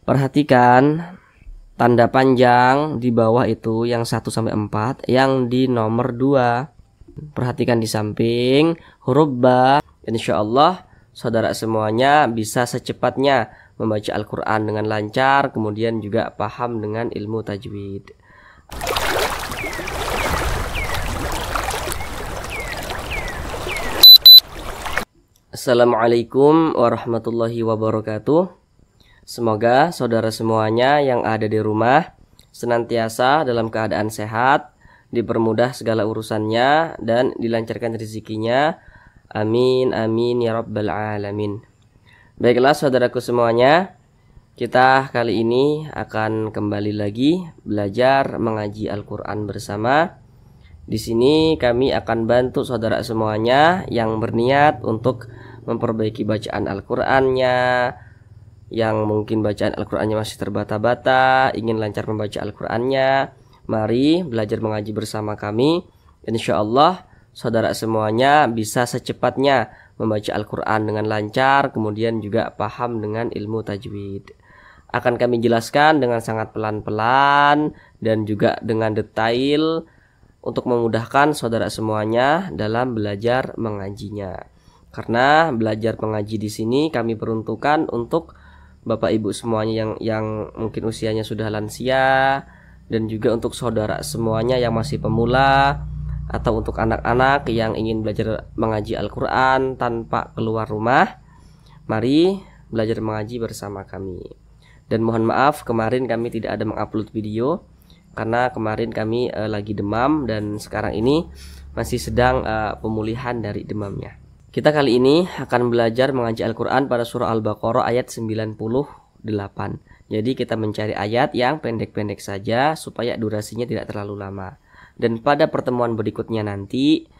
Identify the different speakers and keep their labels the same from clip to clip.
Speaker 1: Perhatikan tanda panjang di bawah itu yang 1 sampai 4, yang di nomor 2. Perhatikan di samping huruf ba. Insyaallah saudara semuanya bisa secepatnya membaca Al-Qur'an dengan lancar, kemudian juga paham dengan ilmu tajwid. Assalamualaikum warahmatullahi wabarakatuh. Semoga saudara semuanya yang ada di rumah senantiasa dalam keadaan sehat, dipermudah segala urusannya, dan dilancarkan rezekinya. Amin, amin, ya rabbal alamin. Baiklah saudaraku semuanya, kita kali ini akan kembali lagi belajar mengaji Al-Quran bersama. Di sini kami akan bantu saudara semuanya yang berniat untuk memperbaiki bacaan Al-Qur'annya, yang mungkin bacaan Al-Qur'annya masih terbata-bata, ingin lancar membaca Al-Qur'annya. Mari belajar mengaji bersama kami. Insyaallah saudara semuanya bisa secepatnya membaca Al-Qur'an dengan lancar, kemudian juga paham dengan ilmu tajwid. Akan kami jelaskan dengan sangat pelan-pelan dan juga dengan detail untuk memudahkan saudara semuanya dalam belajar mengajinya. Karena belajar mengaji di sini kami peruntukkan untuk Bapak Ibu semuanya yang mungkin usianya sudah lansia, dan juga untuk saudara semuanya yang masih pemula, atau untuk anak-anak yang ingin belajar mengaji Al-Qur'an tanpa keluar rumah. Mari belajar mengaji bersama kami. Dan mohon maaf kemarin kami tidak ada mengupload video karena kemarin kami lagi demam, dan sekarang ini masih sedang pemulihan dari demamnya. Kita kali ini akan belajar mengaji Al-Quran pada surah Al-Baqarah ayat 98. Jadi kita mencari ayat yang pendek-pendek saja supaya durasinya tidak terlalu lama. Dan pada pertemuan berikutnya nanti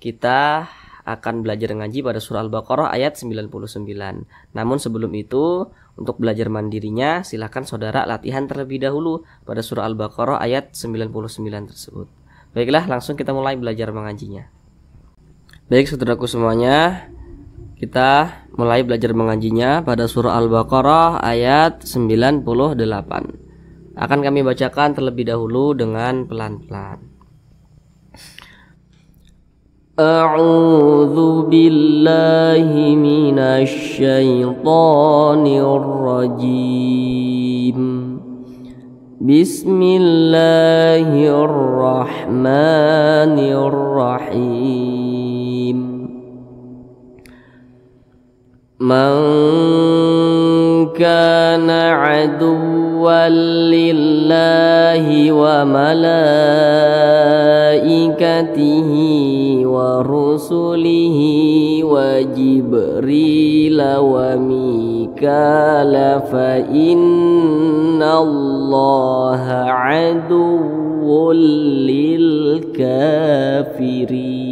Speaker 1: kita akan belajar ngaji pada surah Al-Baqarah ayat 99. Namun sebelum itu, untuk belajar mandirinya silakan saudara latihan terlebih dahulu pada surah Al-Baqarah ayat 99 tersebut. Baiklah, langsung kita mulai belajar mengajinya. Baik saudaraku semuanya, kita mulai belajar mengajinya pada surah Al-Baqarah ayat 98. Akan kami bacakan terlebih dahulu dengan pelan-pelan. A'udzu billahi minasy syaithanir rajim. Bismillahirrahmanirrahim. Man kana aduwwan lillahi wa malaikatihi wa rusulihi wa Jibril wa Mikala fa innallaha aduwwul lil kafirin.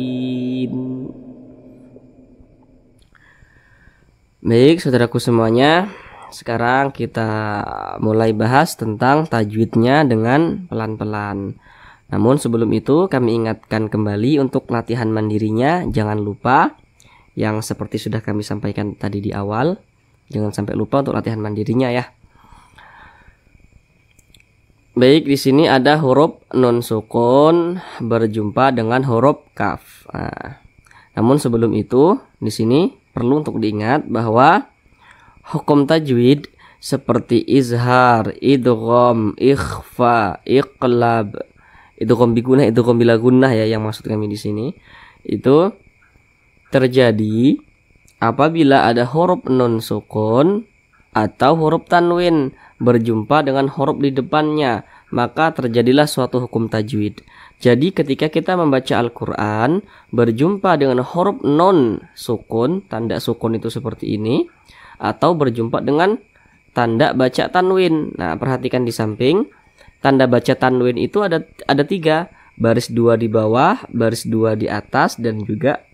Speaker 1: Baik saudaraku semuanya, sekarang kita mulai bahas tentang tajwidnya dengan pelan-pelan. Namun sebelum itu kami ingatkan kembali untuk latihan mandirinya, jangan lupa yang seperti sudah kami sampaikan tadi di awal, jangan sampai lupa untuk latihan mandirinya ya. Baik, di sini ada huruf nun sukun berjumpa dengan huruf kaf. Namun sebelum itu di sini perlu untuk diingat bahwa hukum tajwid seperti izhar, idgham, ikhfa, iqlab, idgham bigunnah, idgham bila gunnah ya, yang maksud kami di sini itu terjadi apabila ada huruf nun sukun atau huruf tanwin berjumpa dengan huruf di depannya, maka terjadilah suatu hukum tajwid. Jadi ketika kita membaca Al-Quran berjumpa dengan huruf non sukun, tanda sukun itu seperti ini, atau berjumpa dengan tanda baca tanwin. Nah, perhatikan di samping, tanda baca tanwin itu ada 3, baris 2 di bawah, baris 2 di atas, dan juga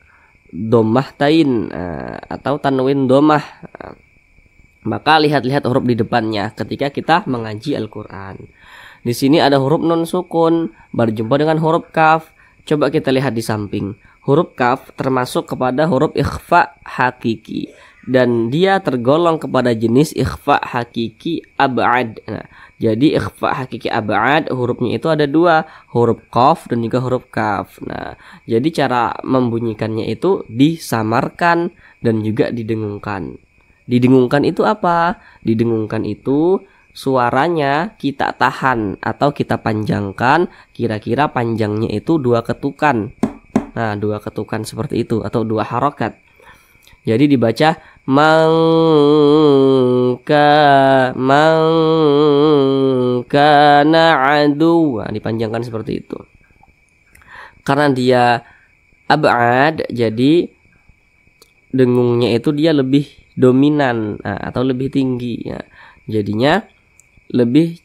Speaker 1: domah tain atau tanwin domah. Maka lihat-lihat huruf di depannya ketika kita mengaji Al-Quran. Di sini ada huruf nun sukun berjumpa dengan huruf kaf. Coba kita lihat di samping. Huruf kaf termasuk kepada huruf ikhfa hakiki. dan dia tergolong kepada jenis ikhfa hakiki ab'ad. Nah, jadi ikhfa hakiki ab'ad hurufnya itu ada dua, huruf qaf dan juga huruf kaf. Nah, jadi cara membunyikannya itu disamarkan dan juga didengungkan. Didengungkan itu apa? Didengungkan itu suaranya kita tahan atau kita panjangkan, kira-kira panjangnya itu 2 ketukan. Nah, 2 ketukan seperti itu atau 2 harokat. Jadi dibaca mangkana adu. Nah, dipanjangkan seperti itu. Karena dia ab'ad, jadi dengungnya itu dia lebih dominan, atau lebih tinggi ya. Jadinya lebih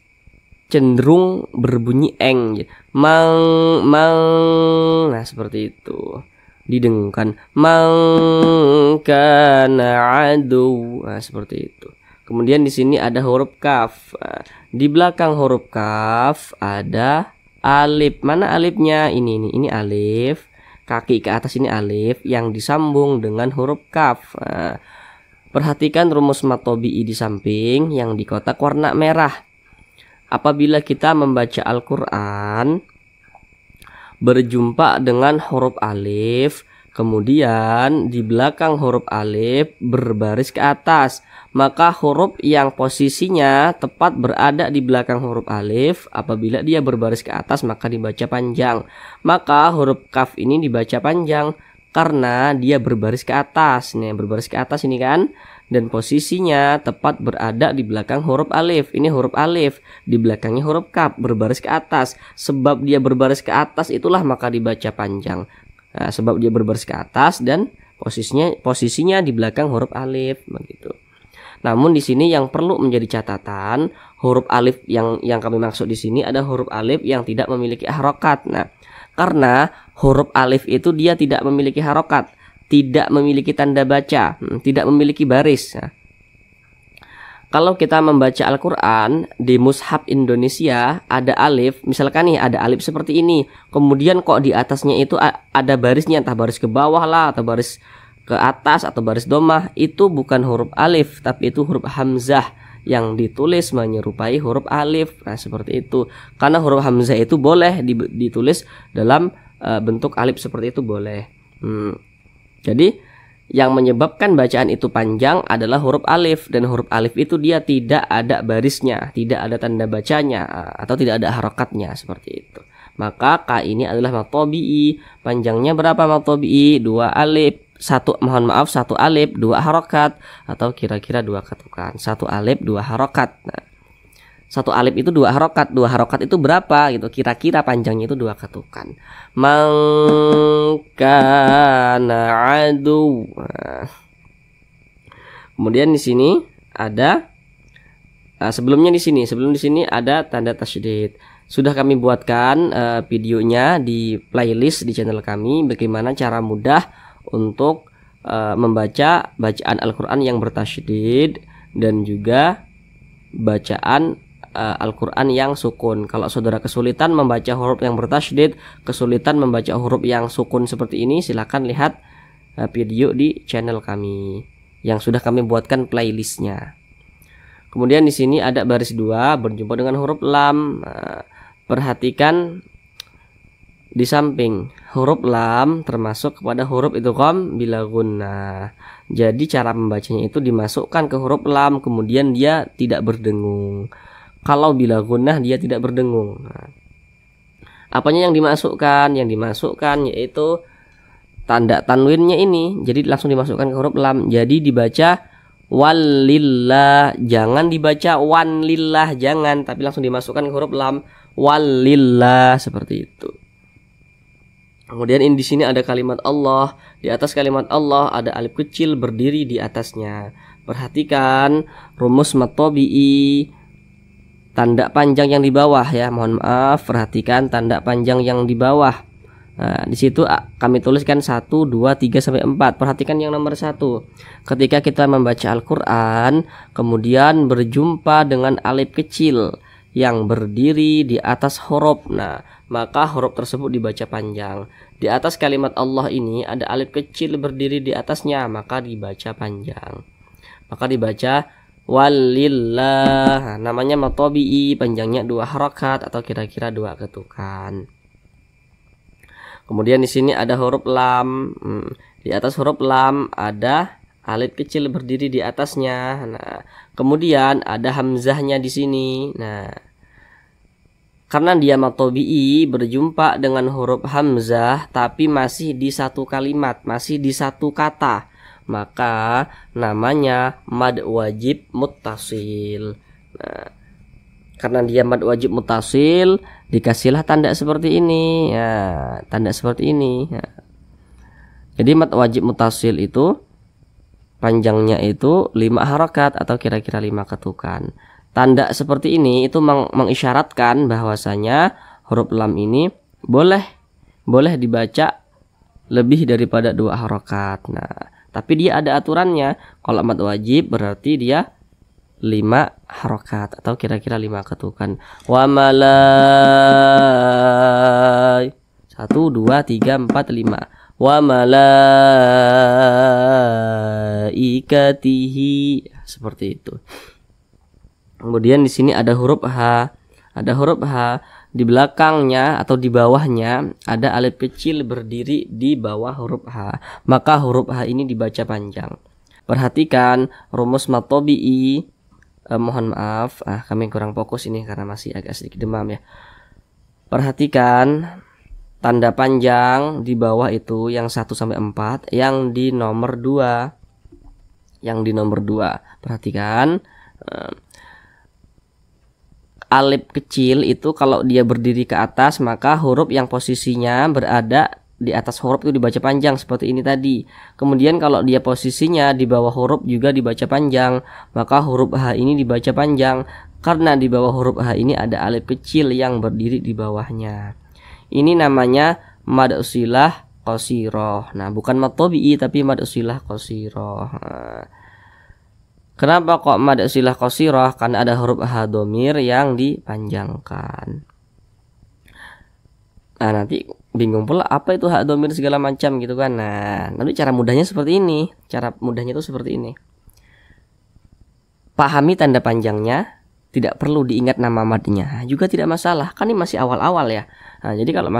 Speaker 1: cenderung berbunyi eng. Nah, seperti itu. Didengungkan mangkana adu. Nah, seperti itu. Kemudian di sini ada huruf kaf. Di belakang huruf kaf ada alif. Mana alifnya? Ini alif. Kaki ke atas ini alif yang disambung dengan huruf kaf. Perhatikan rumus mad tabi'i di samping yang di kotak warna merah. Apabila kita membaca Al-Quran berjumpa dengan huruf alif, kemudian di belakang huruf alif berbaris ke atas, maka huruf yang posisinya tepat berada di belakang huruf alif, apabila dia berbaris ke atas maka dibaca panjang. Maka huruf kaf ini dibaca panjang karena dia berbaris ke atas. Nih, berbaris ke atas ini kan, dan posisinya tepat berada di belakang huruf alif. Ini huruf alif, di belakangnya huruf kaf, berbaris ke atas. Sebab dia berbaris ke atas itulah maka dibaca panjang. Nah, sebab dia berbaris ke atas dan posisinya di belakang huruf alif begitu. Namun di sini yang perlu menjadi catatan, huruf alif yang kami maksud di sini ada huruf alif yang tidak memiliki harokat. Nah, karena huruf alif itu dia tidak memiliki harokat, tidak memiliki tanda baca, tidak memiliki baris. Nah, kalau kita membaca Al-Quran di mushaf Indonesia ada alif, misalkan nih ada alif seperti ini, kemudian kok di atasnya itu ada barisnya, entah baris ke bawah lah atau baris ke atas atau baris domah, itu bukan huruf alif tapi itu huruf hamzah yang ditulis menyerupai huruf alif. Nah, seperti itu. Karena huruf hamzah itu boleh ditulis dalam bentuk alif seperti itu boleh. Jadi yang menyebabkan bacaan itu panjang adalah huruf alif, dan huruf alif itu dia tidak ada barisnya, tidak ada tanda bacanya, atau tidak ada harokatnya seperti itu. Maka K ini adalah mad tabi'i. Panjangnya berapa mad tabi'i? 2 alif. 1 alif 2 harokat, atau kira-kira 2 ketukan. 1 alif 2 harokat. Nah, 1 alif itu 2 harokat. 2 harokat itu berapa gitu? Kira-kira panjangnya itu 2 ketukan. Mangkana adu. Nah, kemudian di sini ada sebelum di sini ada tanda tasydid. Sudah kami buatkan videonya di playlist di channel kami, bagaimana cara mudah untuk membaca bacaan Al-Quran yang bertasydid dan juga bacaan Al-Quran yang sukun. Kalau saudara kesulitan membaca huruf yang bertasydid, kesulitan membaca huruf yang sukun seperti ini, silakan lihat video di channel kami yang sudah kami buatkan playlistnya. Kemudian di sini ada baris 2 berjumpa dengan huruf lam. Perhatikan di samping huruf lam termasuk kepada huruf idgham bila gunnah. Jadi cara membacanya itu dimasukkan ke huruf lam, kemudian dia tidak berdengung. Kalau bila gunnah dia tidak berdengung. Nah, apanya yang dimasukkan? Yang dimasukkan yaitu tanda tanwinnya ini. Jadi langsung dimasukkan ke huruf lam. Jadi dibaca walillah, jangan dibaca wanlillah, jangan, tapi langsung dimasukkan ke huruf lam, walillah, seperti itu. Kemudian di sini ada kalimat Allah. Di atas kalimat Allah ada alif kecil berdiri di atasnya. Perhatikan rumus mad tabi'i. Tanda panjang yang di bawah ya. Mohon maaf, perhatikan tanda panjang yang di bawah. Nah, di situ kami tuliskan 1, 2, 3 sampai 4. Perhatikan yang nomor 1. Ketika kita membaca Al-Qur'an, kemudian berjumpa dengan alif kecil yang berdiri di atas huruf. Nah, maka huruf tersebut dibaca panjang. Di atas kalimat Allah ini ada alif kecil berdiri di atasnya, maka dibaca panjang. maka dibaca walillah. Namanya mad tabi'i, panjangnya 2 harakat atau kira-kira 2 ketukan. Kemudian di sini ada huruf lam. Di atas huruf lam ada alif kecil berdiri di atasnya. Nah, kemudian ada hamzahnya di sini. Nah, karena dia mad tabi'i berjumpa dengan huruf hamzah tapi masih di satu kalimat, masih di satu kata, maka namanya mad wajib muttasil. Nah, karena dia mad wajib muttasil, dikasihlah tanda seperti ini. Ya, tanda seperti ini. Ya. Jadi mad wajib muttasil itu panjangnya itu 5 harakat atau kira-kira 5 ketukan. Tanda seperti ini itu mengisyaratkan bahwasanya huruf lam ini boleh dibaca lebih daripada 2 harakat. Nah, tapi dia ada aturannya. Kalau mad wajib berarti dia 5 harakat atau kira-kira 5 ketukan. Wa malai 1 2 3 4 5. Wa malaikatihi, seperti itu. Kemudian di sini ada huruf H. Ada huruf H, di belakangnya atau di bawahnya ada alif kecil berdiri di bawah huruf H. Maka huruf H ini dibaca panjang. Perhatikan rumus mad tabi'i. Mohon maaf, kami kurang fokus ini karena masih agak sedikit demam ya. Perhatikan tanda panjang di bawah itu yang 1 sampai 4, yang di nomor 2. Yang di nomor 2. Perhatikan alif kecil itu kalau dia berdiri ke atas, maka huruf yang posisinya berada di atas huruf itu dibaca panjang seperti ini tadi. Kemudian kalau dia posisinya di bawah huruf juga dibaca panjang, maka huruf H ini dibaca panjang karena di bawah huruf H ini ada alif kecil yang berdiri di bawahnya. Ini namanya mad silah qasirah. Nah, bukan mad tabi'i tapi mad silah qasirah. Kenapa kok mad silah qasirah? Karena ada huruf H dhamir yang dipanjangkan. Nah, nanti bingung pula apa itu hak dhamir segala macam gitu kan. Nah, nanti cara mudahnya seperti ini. Cara mudahnya itu seperti ini. Pahami tanda panjangnya, tidak perlu diingat nama madnya. Juga tidak masalah, kan ini masih awal-awal ya. Nah, jadi kalau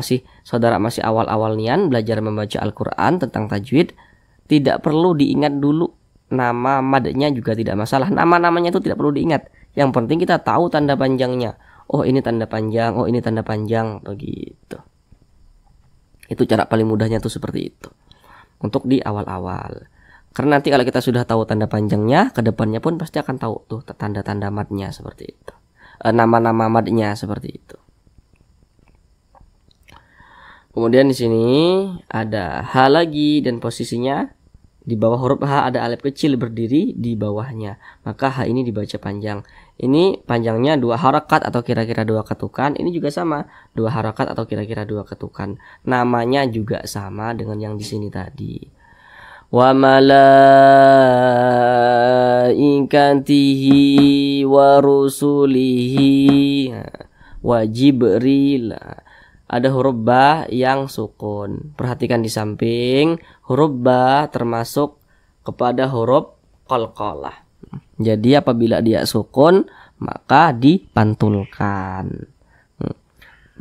Speaker 1: saudara masih awal-awal nian belajar membaca Al-Qur'an tentang tajwid, tidak perlu diingat dulu nama madnya, juga tidak masalah. Nama-namanya itu tidak perlu diingat. Yang penting kita tahu tanda panjangnya. Oh, ini tanda panjang, oh ini tanda panjang, begitu. Itu cara paling mudahnya tuh seperti itu. Untuk di awal-awal. Karena nanti kalau kita sudah tahu tanda panjangnya, kedepannya pun pasti akan tahu tuh tanda-tanda madnya seperti itu. Nama-nama madnya seperti itu. Kemudian di sini ada H lagi dan posisinya di bawah huruf H ada alif kecil berdiri di bawahnya. Maka H ini dibaca panjang. Ini panjangnya 2 harakat atau kira-kira 2 ketukan. Ini juga sama, 2 harakat atau kira-kira 2 ketukan. Namanya juga sama dengan yang di sini tadi. Wa malaikatihi wa rusulihi wa Jibril. Ada huruf ba yang sukun. Perhatikan di samping, huruf ba termasuk kepada huruf qalqalah. Jadi apabila dia sukun maka dipantulkan.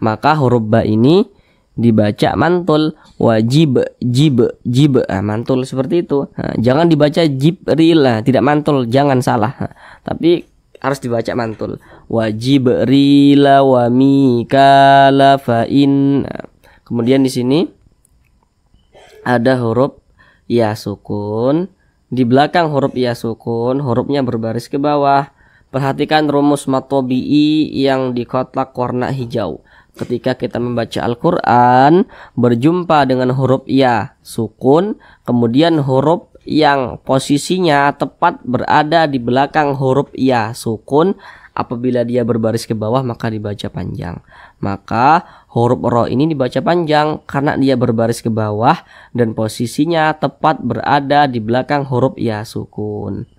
Speaker 1: Maka huruf ba ini dibaca mantul, wajib mantul seperti itu. Jangan dibaca Jibril, tidak mantul, jangan salah. Tapi harus dibaca mantul. Wajibril wa mikala fa'in. Kemudian di sini ada huruf ya sukun. Di belakang huruf ya sukun, hurufnya berbaris ke bawah. Perhatikan rumus mad tabi'i yang di kotak warna hijau. Ketika kita membaca Al-Qur'an berjumpa dengan huruf ya sukun, kemudian huruf yang posisinya tepat berada di belakang huruf ya sukun, apabila dia berbaris ke bawah maka dibaca panjang. Maka huruf ro ini dibaca panjang karena dia berbaris ke bawah dan posisinya tepat berada di belakang huruf ya sukun.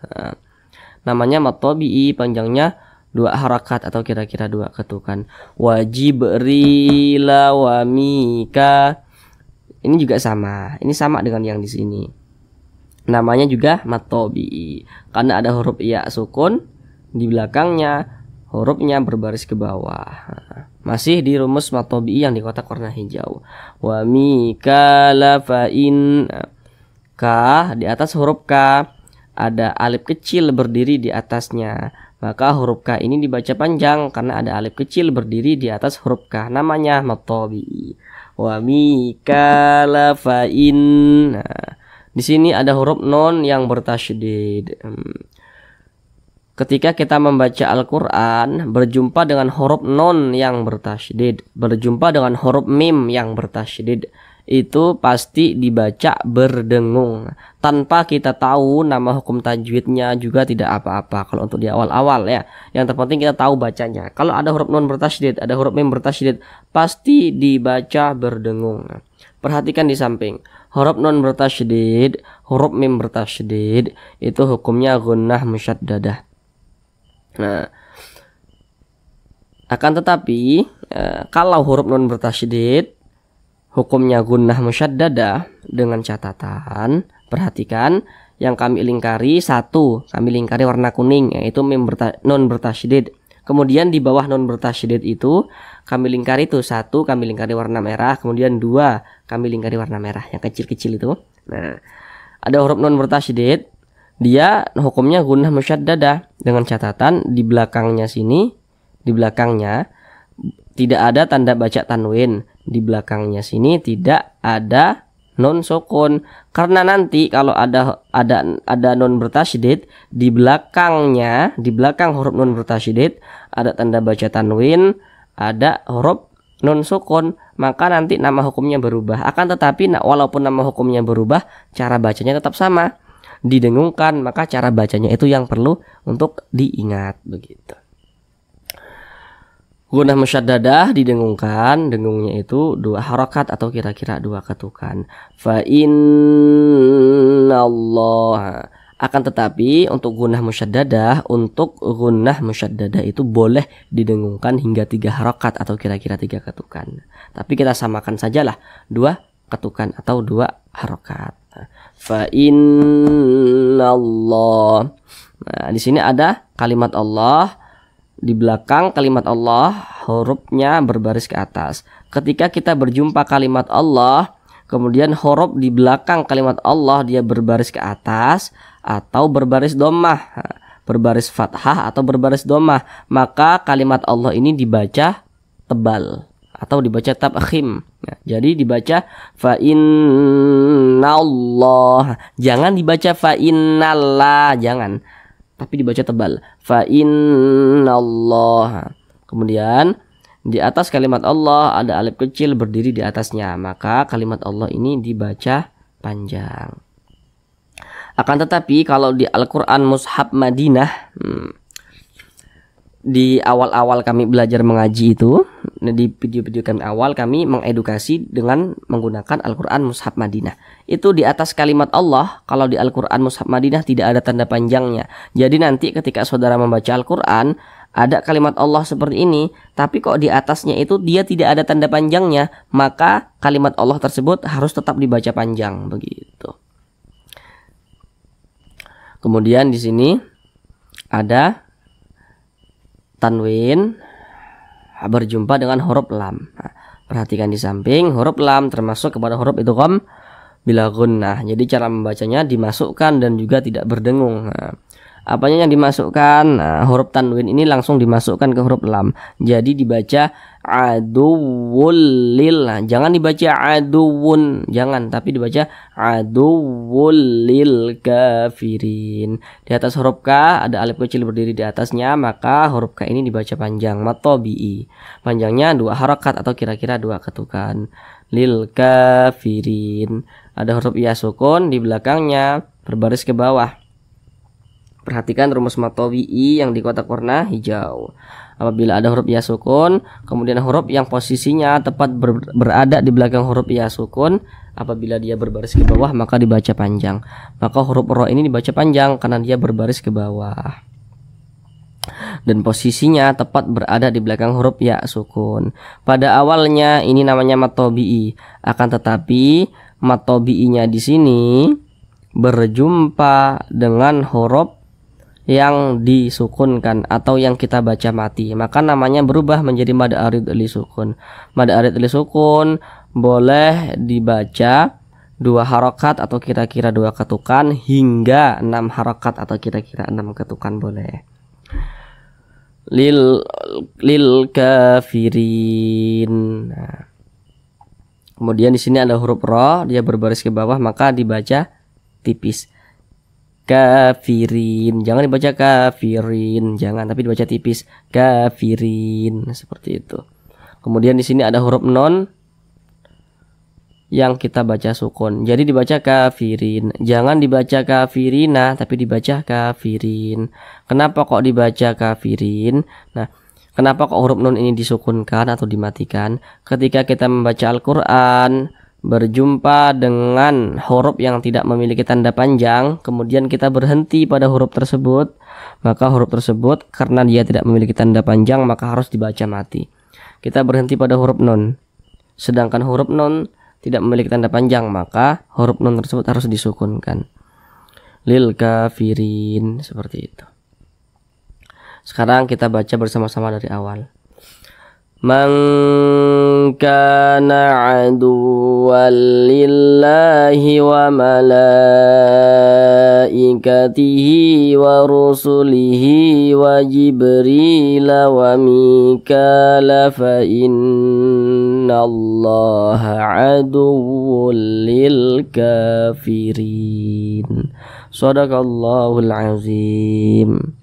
Speaker 1: Namanya mad tabi'i, panjangnya 2 harakat atau kira-kira 2 ketukan. Wajibril wa mika. Ini juga sama. Ini sama dengan yang di sini. namanya juga mad tabi'i karena ada huruf ya sukun di belakangnya, hurufnya berbaris ke bawah. Masih di rumus mad tabi'i yang di kotak warna hijau. Wa mikala fa in, ka di atas huruf K ada alif kecil berdiri di atasnya, maka huruf K ini dibaca panjang karena ada alif kecil berdiri di atas huruf K, namanya mad tabi'i. Wa mikala fa in. Nah, di sini ada huruf nun yang bertasydid. Ketika kita membaca Al-Quran berjumpa dengan huruf nun yang bertasydid, berjumpa dengan huruf mim yang bertasydid, itu pasti dibaca berdengung tanpa kita tahu nama hukum tajwidnya juga tidak apa-apa kalau untuk di awal-awal ya. Yang terpenting kita tahu bacanya. Kalau ada huruf nun bertasydid, ada huruf mim bertasydid, pasti dibaca berdengung. Perhatikan di samping. Huruf nun bertasydid, huruf mim bertasydid itu hukumnya gunnah musyaddadah. Nah, akan tetapi kalau huruf nun bertasydid hukumnya gunnah musyaddadah dengan catatan, perhatikan yang kami lingkari satu, kami lingkari warna kuning yaitu mim nun bertasydid. Kemudian di bawah nun bertasydid itu kami lingkari itu satu, kami lingkari warna merah, kemudian dua, kami lingkari warna merah yang kecil-kecil itu. Nah, ada huruf nun bertasydid, dia hukumnya gunnah musyaddadah dengan catatan di belakangnya sini, di belakangnya tidak ada tanda baca tanwin, di belakangnya sini tidak ada nun sukun, karena nanti kalau ada nun bertasydid di belakangnya, di belakang huruf nun bertasydid ada tanda baca tanwin, ada huruf nun sukun, maka nanti nama hukumnya berubah. Akan tetapi walaupun nama hukumnya berubah, cara bacanya tetap sama, didengungkan, maka cara bacanya itu yang perlu untuk diingat begitu. Gunnah musyaddadah didengungkan, dengungnya itu 2 harakat atau kira-kira 2 ketukan. Fa innallah. Akan tetapi untuk gunnah musyaddadah, itu boleh didengungkan hingga 3 harakat atau kira-kira 3 ketukan. Tapi kita samakan sajalah 2 ketukan atau 2 harakat. Fa innallah. Nah, di sini ada kalimat Allah. Di belakang kalimat Allah hurufnya berbaris ke atas. Ketika kita berjumpa kalimat Allah, kemudian huruf di belakang kalimat Allah dia berbaris ke atas atau berbaris dhammah, berbaris fathah atau berbaris dhammah, maka kalimat Allah ini dibaca tebal atau dibaca tabkhim. Nah, jadi dibaca fa innallah, jangan dibaca fa innallah, jangan, tapi dibaca tebal. Fa innallah. Kemudian di atas kalimat Allah ada alif kecil berdiri di atasnya, maka kalimat Allah ini dibaca panjang. Akan tetapi kalau di Al-Quran Mushaf Madinah, di awal-awal kami belajar mengaji itu, di video-video kami awal kami mengedukasi dengan menggunakan Al-Quran Mushaf Madinah. Itu di atas kalimat Allah, kalau di Al-Quran Mushaf Madinah tidak ada tanda panjangnya. Jadi nanti ketika saudara membaca Al-Quran, ada kalimat Allah seperti ini, tapi kok di atasnya itu dia tidak ada tanda panjangnya, maka kalimat Allah tersebut harus tetap dibaca panjang begitu. Kemudian di sini ada tanwin berjumpa dengan huruf lam. Nah, perhatikan di samping huruf lam termasuk kepada huruf idgham bila gunnah. Jadi cara membacanya dimasukkan dan juga tidak berdengung. Nah, apanya yang dimasukkan? Nah, huruf tanwin ini langsung dimasukkan ke huruf lam. Jadi dibaca aduwwul lil. Nah, jangan dibaca aduwwun, jangan, tapi dibaca aduwwul lil kafirin. Di atas huruf K ada alif kecil berdiri di atasnya, maka huruf K ini dibaca panjang, mad tabi'i. Panjangnya 2 harakat atau kira-kira 2 ketukan. Lil kafirin. Ada huruf ya sukun di belakangnya berbaris ke bawah. Perhatikan rumus mad tabi'i yang di kotak warna hijau. Apabila ada huruf ya sukun, kemudian huruf yang posisinya tepat berada di belakang huruf ya sukun, apabila dia berbaris ke bawah maka dibaca panjang. Maka huruf ro ini dibaca panjang karena dia berbaris ke bawah. Dan posisinya tepat berada di belakang huruf ya sukun. Pada awalnya ini namanya mad tabi'i. Akan tetapi mad tabi'inya di sini berjumpa dengan huruf yang disukunkan atau yang kita baca mati, maka namanya berubah menjadi mad arid li sukun. Mad arid li sukun boleh dibaca 2 harokat atau kira-kira 2 ketukan hingga 6 harokat atau kira-kira 6 ketukan boleh. Lil kafirin. Nah, kemudian di sini ada huruf ro, dia berbaris ke bawah, maka dibaca tipis. Kafirin, jangan dibaca kafirin, jangan, tapi dibaca tipis. Kafirin, seperti itu. Kemudian di sini ada huruf non yang kita baca sukun, jadi dibaca kafirin, jangan dibaca kafirina, tapi dibaca kafirin. Kenapa kok dibaca kafirin? Nah, kenapa kok huruf nun ini disukunkan atau dimatikan? Ketika kita membaca Al-Quran berjumpa dengan huruf yang tidak memiliki tanda panjang, kemudian kita berhenti pada huruf tersebut, maka huruf tersebut karena dia tidak memiliki tanda panjang maka harus dibaca mati. Kita berhenti pada huruf nun, sedangkan huruf nun tidak memiliki tanda panjang, maka huruf nun tersebut harus disukunkan. Lil kafirin, seperti itu. Sekarang kita baca bersama-sama dari awal. Man kana aduwwan lillahi wa malaikatihi wa rusulihi wa jibril wa mikala fa innallaha aduwwun lil kafirin. Shadaqallahul azim.